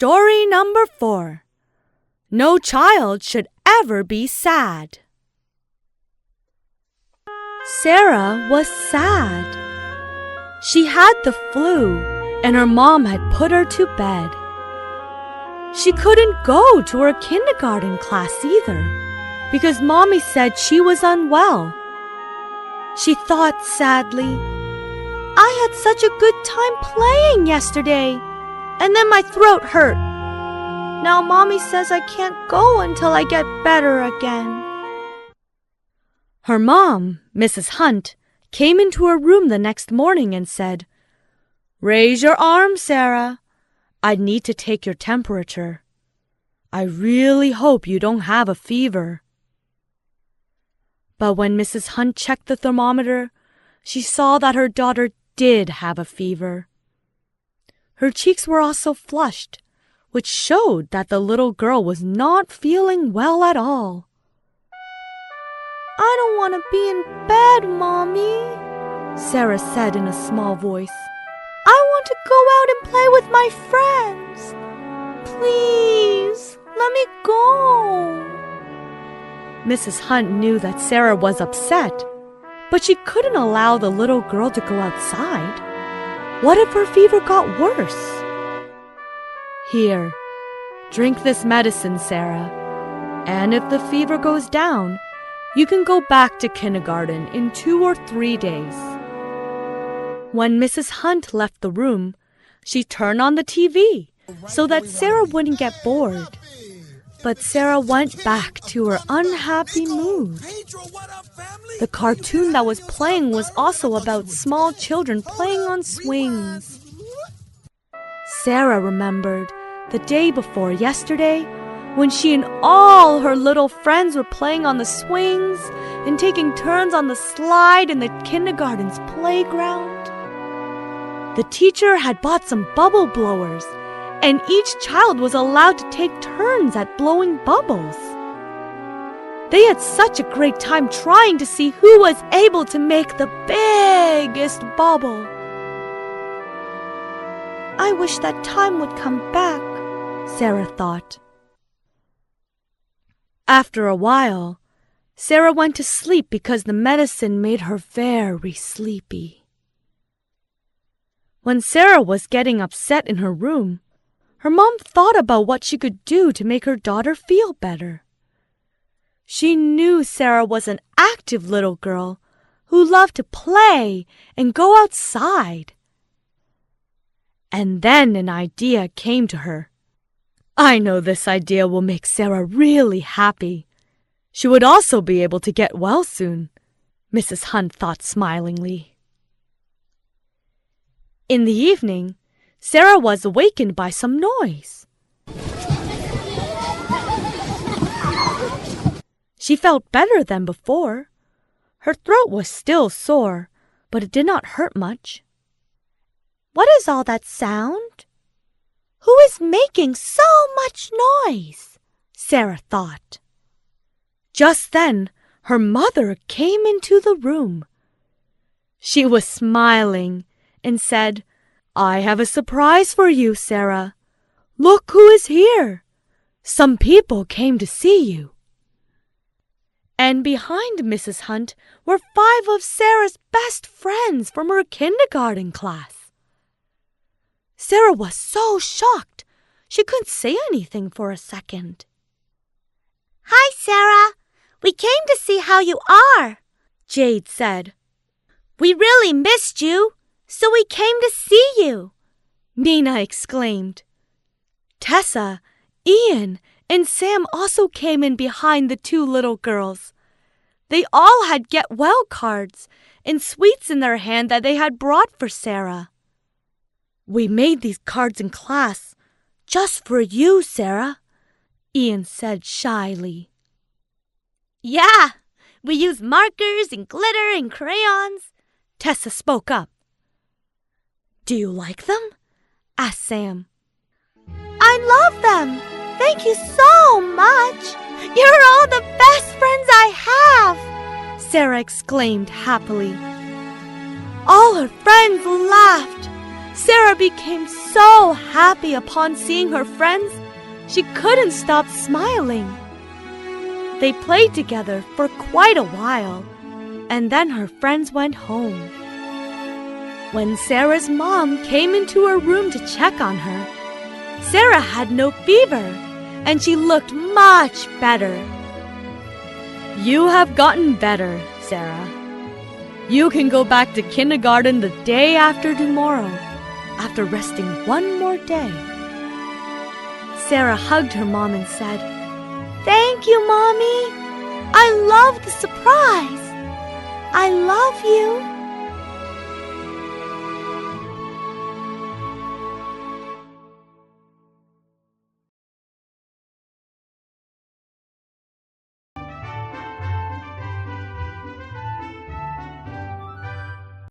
Story number 4. No child should ever be sad. Sarah was sad. She had the flu, and her mom had put her to bed. She couldn't go to her kindergarten class either, because Mommy said she was unwell. She thought sadly, I had such a good time playing yesterday, and then my throat hurt. Now Mommy says I can't go until I get better again. Her mom, Mrs. Hunt, came into her room the next morning and said, Raise your arm, Sarah. I need to take your temperature. I really hope you don't have a fever. But when Mrs. Hunt checked the thermometer, she saw that her daughter did have a fever. Her cheeks were also flushed, which showed that the little girl was not feeling well at all. I don't want to be in bed, Mommy, Sarah said in a small voice. I want to go out and play with my friends. Please, let me go. Mrs. Hunt knew that Sarah was upset, but she couldn't allow the little girl to go outside. What if her fever got worse? Here, drink this medicine, Sarah, and if the fever goes down, you can go back to kindergarten in 2 or 3 days. When Mrs. Hunt left the room, she turned on the TV so that Sarah wouldn't get bored. But Sarah went back to her unhappy mood. The cartoon that was playing was also about small children playing on swings. Sarah remembered the day before yesterday when she and all her little friends were playing on the swings and taking turns on the slide in the kindergarten's playground. The teacher had bought some bubble blowers, and each child was allowed to take turns at blowing bubbles. They had such a great time trying to see who was able to make the biggest bubble. I wish that time would come back, Sarah thought. After a while, Sarah went to sleep because the medicine made her very sleepy. When Sarah was getting upset in her room, her mom thought about what she could do to make her daughter feel better. She knew Sarah was an active little girl who loved to play and go outside. And then an idea came to her. I know this idea will make Sarah really happy. She would also be able to get well soon, Mrs. Hunt thought smilingly. In the evening, Sarah was awakened by some noise. She felt better than before. Her throat was still sore, but it did not hurt much. What is all that sound? Who is making so much noise? Sarah thought. Just then, her mother came into the room. She was smiling and said, I have a surprise for you, Sarah. Look who is here. Some people came to see you. And behind Mrs. Hunt were 5 of Sarah's best friends from her kindergarten class. Sarah was so shocked, she couldn't say anything for a second. Hi, Sarah. We came to see how you are, Jade said. We really missed you, so we came to see you, Nina exclaimed. Tessa, Ian, and Sam also came in behind the 2 little girls. They all had get well cards and sweets in their hand that they had brought for Sarah. We made these cards in class just for you, Sarah, Ian said shyly. Yeah, we used markers and glitter and crayons, Tessa spoke up. Do you like them? Asked Sam. I love them. Thank you so much. You're all the best friends I have, Sarah exclaimed happily. All her friends laughed. Sarah became so happy upon seeing her friends, she couldn't stop smiling. They played together for quite a while, and then her friends went home. When Sarah's mom came into her room to check on her, Sarah had no fever, and she looked much better. "You have gotten better, Sarah. You can go back to kindergarten the day after tomorrow, after resting one more day." Sarah hugged her mom and said, "Thank you, Mommy. I love the surprise. I love you."